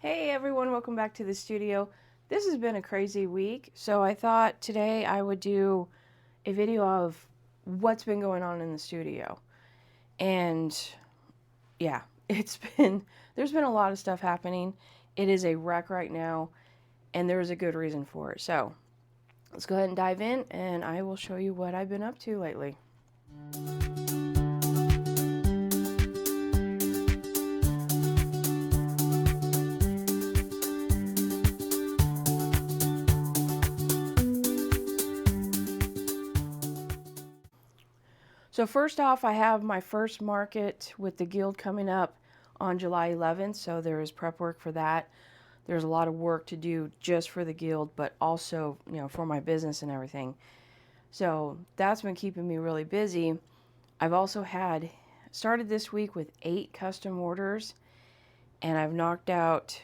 Hey everyone, welcome back to the studio. This has been a crazy week, so I thought today I would do a video of what's been going on in the studio. And yeah, there's been a lot of stuff happening. It is a wreck right now, and there's a good reason for it. So let's go ahead and dive in, and I will show you what I've been up to lately. So first off, I have my first market with the guild coming up on July 11th, so there is prep work for that. There's a lot of work to do just for the guild, but also, for my business and everything. So that's been keeping me really busy. I've also started this week with 8 custom orders, and I've knocked out,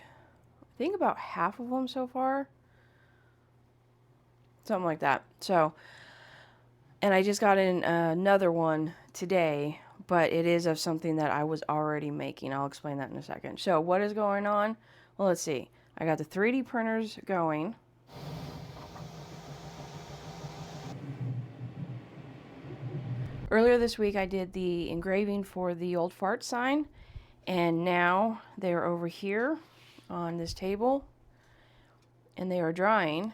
I think, about half of them so far. Something like that. So, and I just got in another one today, but it is of something that I was already making. I'll explain that in a second. So what is going on? Well, let's see. I got the 3D printers going. Earlier this week I did the engraving for the old fart sign, and now they're over here on this table and they are drying.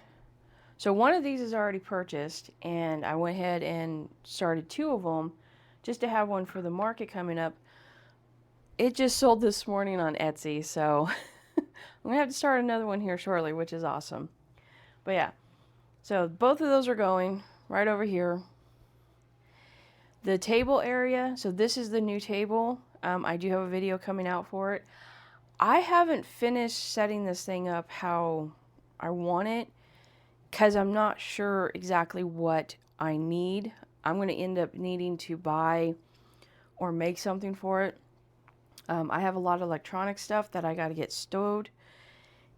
So one of these is already purchased, and I went ahead and started 2 of them just to have one for the market coming up. It just sold this morning on Etsy, so I'm going to have to start another one here shortly, which is awesome. But yeah, so both of those are going right over here. The table area, so this is the new table. I do have a video coming out for it. I haven't finished setting this thing up how I want it because I'm not sure exactly what I need. I'm going to end up needing to buy or make something for it. I have a lot of electronic stuff that I got to get stowed,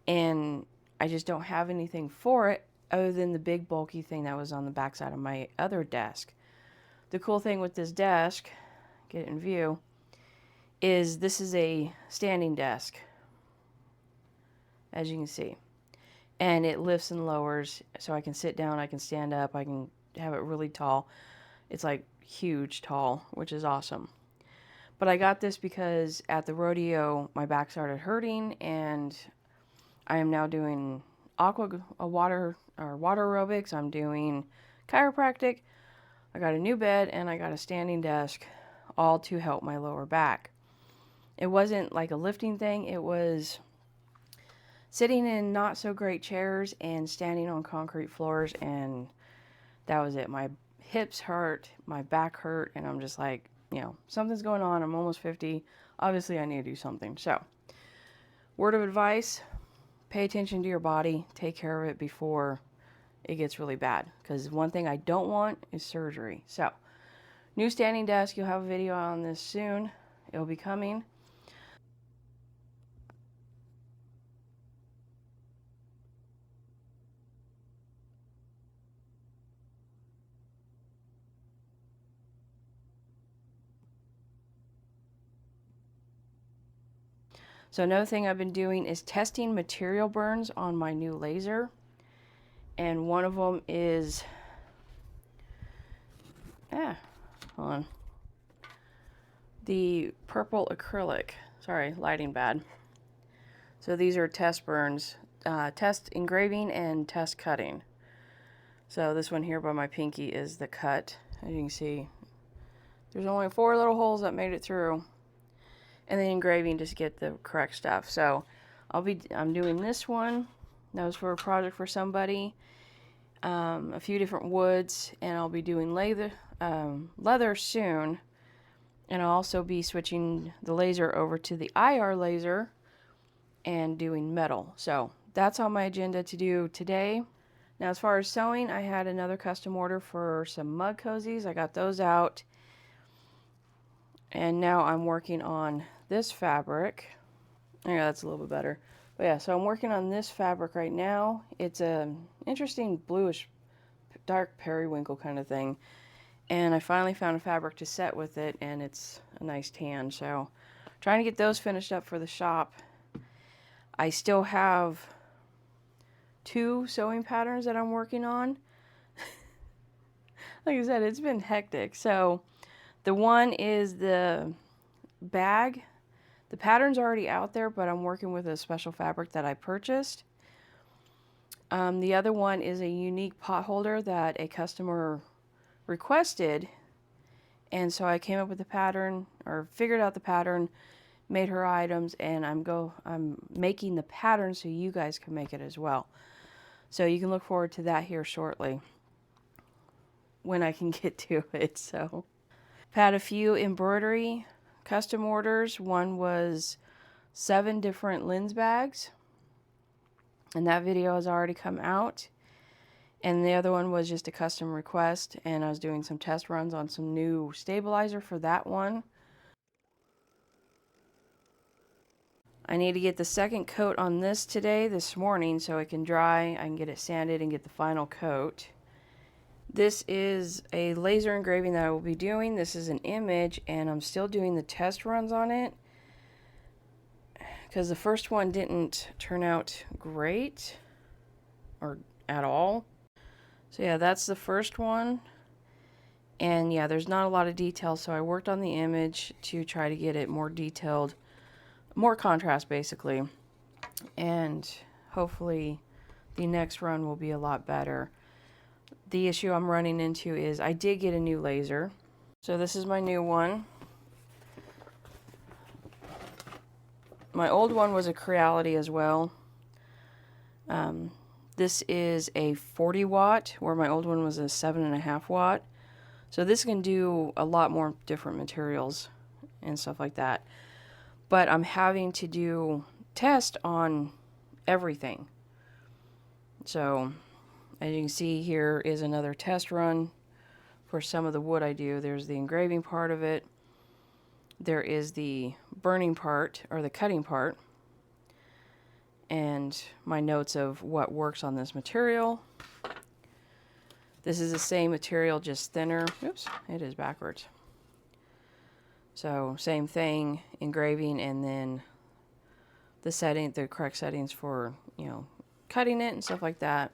and I just don't have anything for it other than the big bulky thing that was on the backside of my other desk. The cool thing with this desk, get it in view, is this is a standing desk, as you can see. And it lifts and lowers, so I can sit down, I can stand up, I can have it really tall. It's like huge tall, which is awesome. But I got this because at the rodeo, my back started hurting, and I am now doing water aerobics. I'm doing chiropractic. I got a new bed, and I got a standing desk, all to help my lower back. It wasn't like a lifting thing. It was sitting in not so great chairs and standing on concrete floors, and that was it. My hips hurt, my back hurt, and I'm just like, something's going on. I'm almost 50. Obviously, I need to do something. So, word of advice, pay attention to your body. Take care of it before it gets really bad, because one thing I don't want is surgery. So, new standing desk. You'll have a video on this soon. It'll be coming. So another thing I've been doing is testing material burns on my new laser. And one of them is, hold on, the purple acrylic. Sorry, lighting bad. So these are test burns, test engraving and test cutting. So this one here by my pinky is the cut. As you can see, there's only 4 little holes that made it through. And then engraving just to get the correct stuff. So I'm doing this one. That was for a project for somebody. A few different woods, and I'll be doing leather soon. And I'll also be switching the laser over to the IR laser and doing metal. So that's on my agenda to do today. Now, as far as sewing, I had another custom order for some mug cozies. I got those out. And now I'm working on this fabric. Yeah, that's a little bit better. But yeah, so I'm working on this fabric right now. It's an interesting bluish, dark periwinkle kind of thing. And I finally found a fabric to set with it, and it's a nice tan. So trying to get those finished up for the shop. I still have 2 sewing patterns that I'm working on. Like I said, it's been hectic. So the one is the bag. The pattern's already out there, but I'm working with a special fabric that I purchased. The other one is a unique pot holder that a customer requested. And so I came up with the pattern, or figured out the pattern, made her items, and I'm making the pattern so you guys can make it as well. So you can look forward to that here shortly when I can get to it. So I've had a few embroidery custom orders. One was 7 different lens bags, and that video has already come out. And the other one was just a custom request, and I was doing some test runs on some new stabilizer for that one. I need to get the second coat on this this morning, so it can dry. I can get it sanded and get the final coat. This is a laser engraving that I will be doing. This is an image, and I'm still doing the test runs on it because the first one didn't turn out great or at all. So yeah, that's the first one. And yeah, there's not a lot of detail, so I worked on the image to try to get it more detailed, more contrast basically. And hopefully the next run will be a lot better. The issue I'm running into is I did get a new laser. So this is my new one. My old one was a Creality as well. This is a 40 watt, where my old one was a 7.5 watt. So this can do a lot more different materials and stuff like that. But I'm having to do test on everything. So as you can see, here is another test run for some of the wood I do. There's the engraving part of it. There is the burning part, or the cutting part, and my notes of what works on this material. This is the same material, just thinner. Oops, it is backwards. So same thing, engraving, and then the correct settings for, cutting it and stuff like that.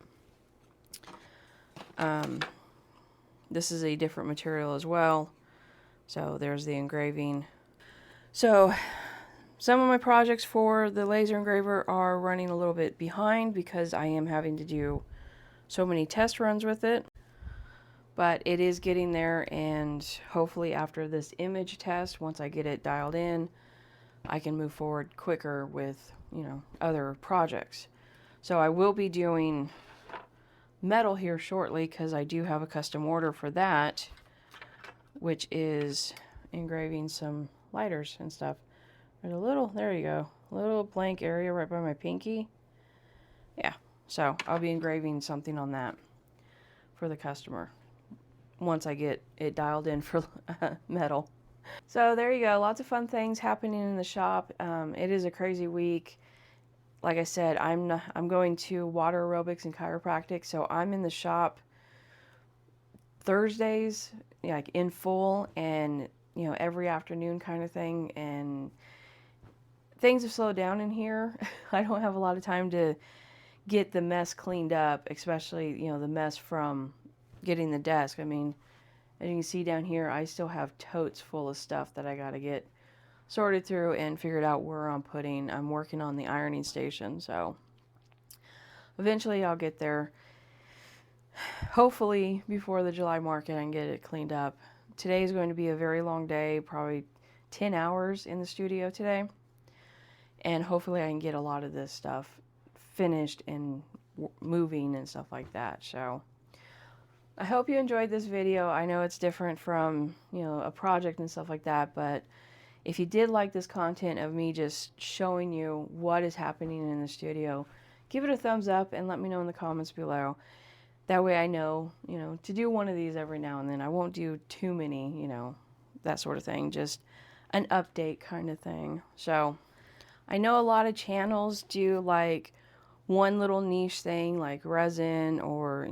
This is a different material as well. So there's the engraving. So some of my projects for the laser engraver are running a little bit behind because I am having to do so many test runs with it. But it is getting there, and hopefully after this image test, once I get it dialed in, I can move forward quicker with, other projects. So I will be doing metal here shortly because I do have a custom order for that, which is engraving some lighters and stuff. There's there you go, a little blank area right by my pinky. Yeah, so I'll be engraving something on that for the customer once I get it dialed in for metal. So there you go, lots of fun things happening in the shop. It is a crazy week. Like I said, I'm going to water aerobics and chiropractic, so I'm in the shop Thursdays, like in full, and every afternoon kind of thing. And things have slowed down in here. I don't have a lot of time to get the mess cleaned up, especially the mess from getting the desk. I mean, as you can see down here, I still have totes full of stuff that I got to get sorted through and figured out where I'm working on the ironing station, so eventually I'll get there. Hopefully before the July market I can get it cleaned up. Today is going to be a very long day, probably 10 hours in the studio today, and hopefully I can get a lot of this stuff finished and moving and stuff like that. So I hope you enjoyed this video. I know it's different from a project and stuff like that, but if you did like this content of me just showing you what is happening in the studio, give it a thumbs up and let me know in the comments below. That way I know, to do one of these every now and then. I won't do too many, that sort of thing. Just an update kind of thing. So I know a lot of channels do like one little niche thing like resin, or,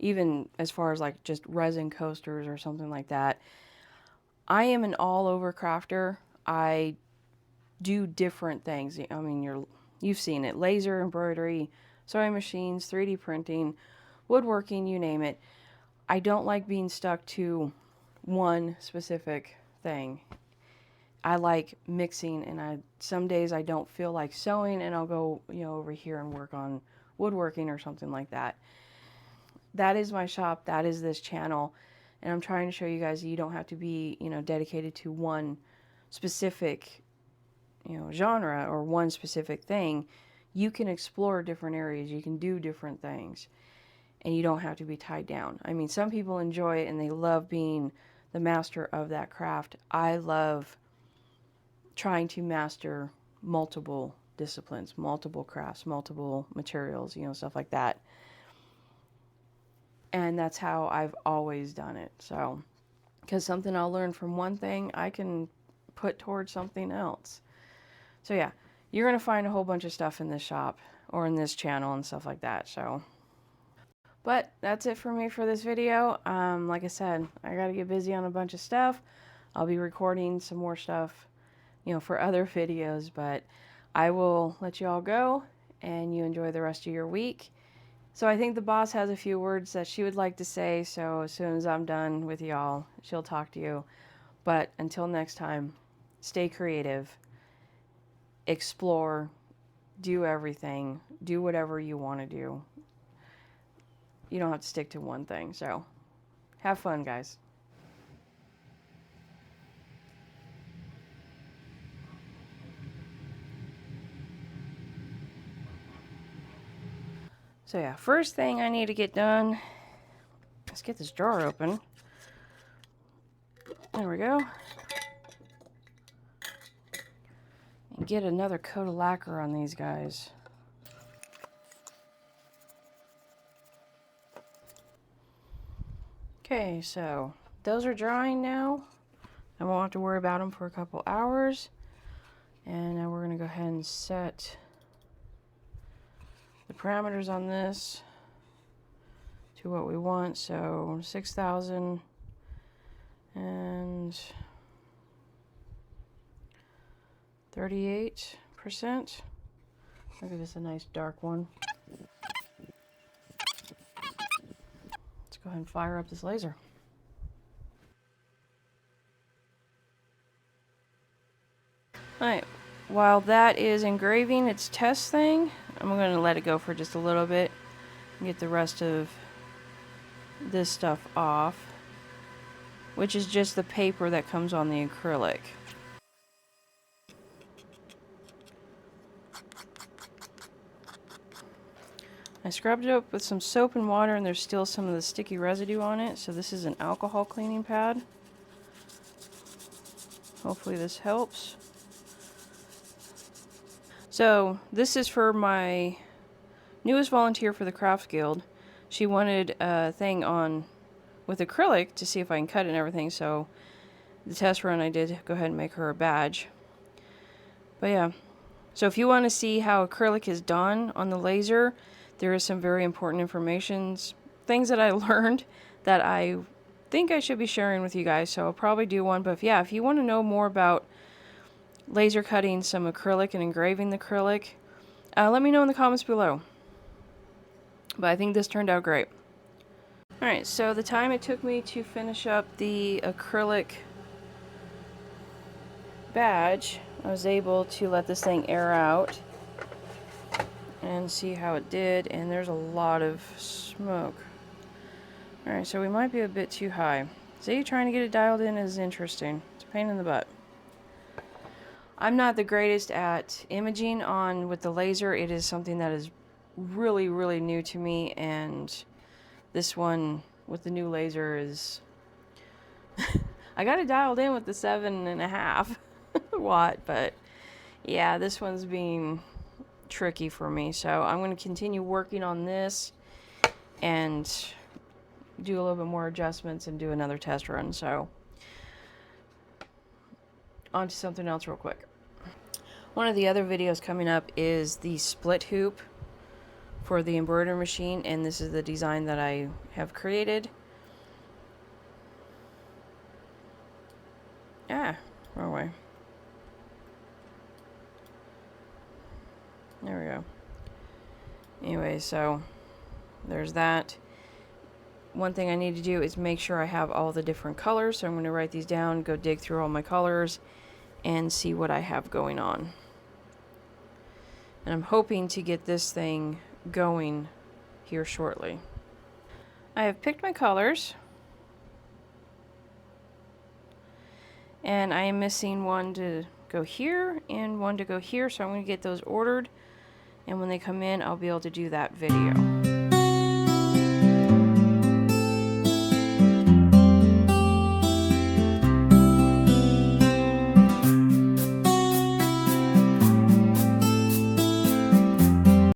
even as far as like just resin coasters or something like that. I am an all-over crafter. I do different things. I mean, You've seen it. Laser embroidery, sewing machines, 3D printing, woodworking, you name it. I don't like being stuck to one specific thing. I like mixing, and some days I don't feel like sewing, and I'll go, over here and work on woodworking or something like that. That is my shop. That is this channel. And I'm trying to show you guys that you don't have to be, dedicated to one specific, genre or one specific thing. You can explore different areas. You can do different things. And you don't have to be tied down. I mean, some people enjoy it and they love being the master of that craft. I love trying to master multiple disciplines, multiple crafts, multiple materials, stuff like that. And that's how I've always done it. So, because something I'll learn from one thing, I can put towards something else. So yeah, you're going to find a whole bunch of stuff in this shop or in this channel and stuff like that. So, but that's it for me for this video. Like I said, I got to get busy on a bunch of stuff. I'll be recording some more stuff, for other videos, but I will let you all go and you enjoy the rest of your week. So I think the boss has a few words that she would like to say, so as soon as I'm done with y'all, she'll talk to you. But until next time, stay creative, explore, do everything, do whatever you want to do. You don't have to stick to one thing, so have fun, guys. So yeah, first thing I need to get done, let's get this drawer open. There we go. And get another coat of lacquer on these guys. Okay, so those are drying now. I won't have to worry about them for a couple hours. And now we're going to go ahead and set the parameters on this to what we want. So 6,000 and 38%. Look at this, a nice dark one. Let's go ahead and fire up this laser. Alright, while that is engraving its test thing, I'm going to let it go for just a little bit and get the rest of this stuff off, which is just the paper that comes on the acrylic. I scrubbed it up with some soap and water, and there's still some of the sticky residue on it, so this is an alcohol cleaning pad. Hopefully this helps. So this is for my newest volunteer for the Crafts Guild. She wanted a thing on with acrylic to see if I can cut it and everything, so the test run I did go ahead and make her a badge. But yeah, so if you want to see how acrylic is done on the laser, there is some very important information, things that I learned that I think I should be sharing with you guys, so I'll probably do one. But yeah, if you want to know more about laser cutting some acrylic and engraving the acrylic, let me know in the comments below. But I think this turned out great. Alright, so the time it took me to finish up the acrylic badge, I was able to let this thing air out and see how it did, and there's a lot of smoke. Alright, so we might be a bit too high. See, trying to get it dialed in is interesting. It's a pain in the butt. I'm not the greatest at imaging with the laser. It is something that is really, really new to me, and this one with the new laser is... I got it dialed in with the 7.5 watt, but yeah, this one's being tricky for me. So I'm going to continue working on this and do a little bit more adjustments and do another test run. So on to something else real quick. One of the other videos coming up is the split hoop for the embroidery machine, and this is the design that I have created. Wrong way. There we go. Anyway, so there's that. One thing I need to do is make sure I have all the different colors. So I'm going to write these down, go dig through all my colors, and see what I have going on. And I'm hoping to get this thing going here shortly. I have picked my colors. And I am missing one to go here and one to go here. So I'm going to get those ordered. And when they come in, I'll be able to do that video.